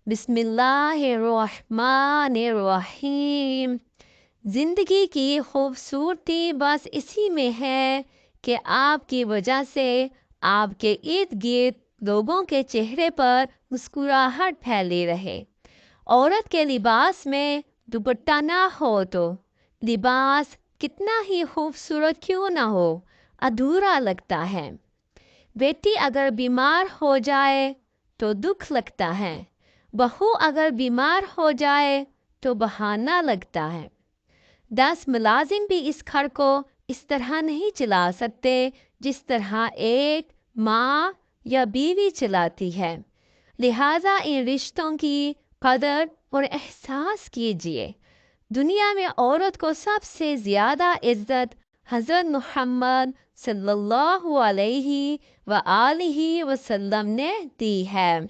बिस्मिल्लाहिर्रहमानिर्रहीम। जिंदगी की खूबसूरती बस इसी में है कि आपकी वजह से आपके इर्द गिर्द लोगों के चेहरे पर मुस्कुराहट फैली रहे। औरत के लिबास में दुपट्टा ना हो तो लिबास कितना ही खूबसूरत क्यों ना हो, अधूरा लगता है। बेटी अगर बीमार हो जाए तो दुख लगता है, बहू अगर बीमार हो जाए तो बहाना लगता है। 10 मुलाजिम भी इस घर को इस तरह नहीं चला सकते जिस तरह एक माँ या बीवी चलाती है। लिहाजा इन रिश्तों की कदर और एहसास कीजिए। दुनिया में औरत को सबसे ज़्यादा इज्जत हज़रत मोहम्मद सल्लल्लाहु अलैहि व आलिहि वसल्लम ने दी है।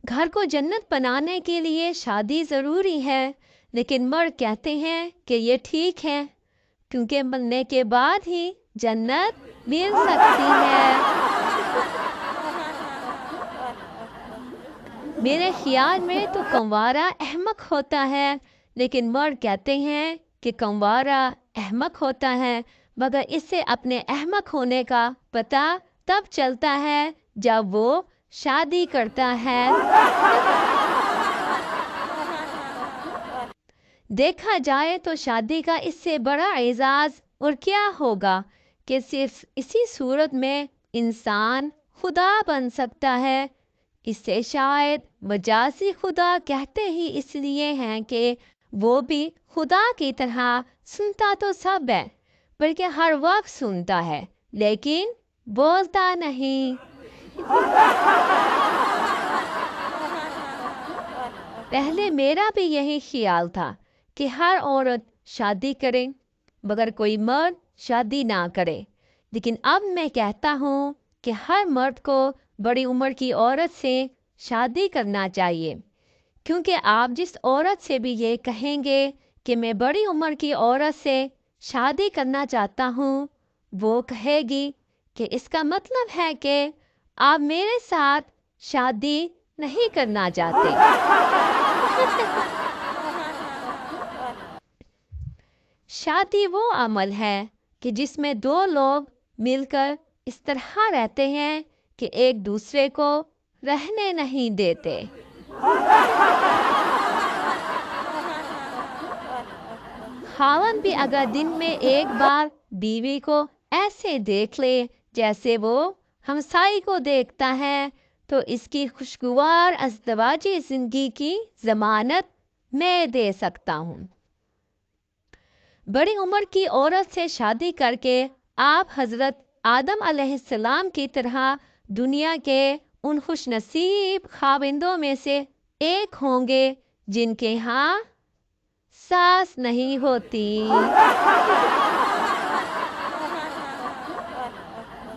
घर को जन्नत बनाने के लिए शादी ज़रूरी है, लेकिन मर्द कहते हैं कि ये ठीक है क्योंकि मरने के बाद ही जन्नत मिल सकती है। मेरे ख्याल में तो कंवारा अहमक होता है, लेकिन मर्द कहते हैं कि कंवारा अहमक होता है, मगर इससे अपने अहमक होने का पता तब चलता है जब वो शादी करता है। देखा जाए तो शादी का इससे बड़ा एजाज़ और क्या होगा कि सिर्फ इसी सूरत में इंसान खुदा बन सकता है। इससे शायद मजाजी खुदा कहते ही इसलिए हैं कि वो भी खुदा की तरह सुनता तो सब है, बल्कि हर वक्त सुनता है लेकिन बोलता नहीं। पहले मेरा भी यही ख्याल था कि हर औरत शादी करे मगर कोई मर्द शादी ना करे, लेकिन अब मैं कहता हूँ कि हर मर्द को बड़ी उम्र की औरत से शादी करना चाहिए, क्योंकि आप जिस औरत से भी ये कहेंगे कि मैं बड़ी उम्र की औरत से शादी करना चाहता हूँ, वो कहेगी कि इसका मतलब है कि आप मेरे साथ शादी नहीं करना चाहते। शादी वो अमल है कि जिसमें दो लोग मिलकर इस तरह रहते हैं कि एक दूसरे को रहने नहीं देते। खावन भी अगर दिन में एक बार बीवी को ऐसे देख ले जैसे वो हमसाई को देखता है, तो इसकी खुशगवार अज़दवाजी जिंदगी की जमानत मैं दे सकता हूँ। बड़ी उम्र की औरत से शादी करके आप हजरत आदम अलैहिस्सलाम की तरह दुनिया के उन खुशनसीब खाविंदों में से एक होंगे जिनके यहाँ सास नहीं होती,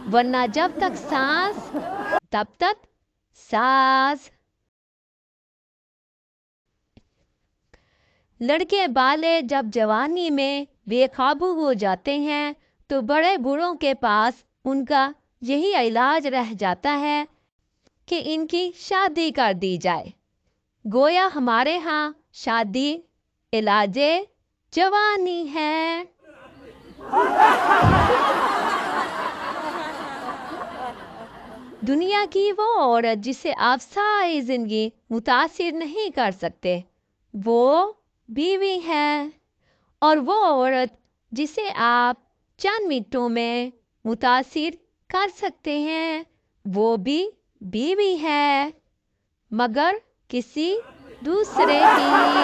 वरना जब तक सांस तब तक सास। लड़के बाले जब जवानी में बेकाबू हो जाते हैं तो बड़े बूढ़ों के पास उनका यही इलाज रह जाता है कि इनकी शादी कर दी जाए। गोया हमारे यहाँ शादी इलाजे जवानी है। दुनिया की वो औरत जिसे आप सारी जिंदगी मुतासिर नहीं कर सकते, वो बीवी है, और वो औरत जिसे आप चंद मिनटों में मुतासिर कर सकते हैं, वो भी बीवी है, मगर किसी दूसरे की।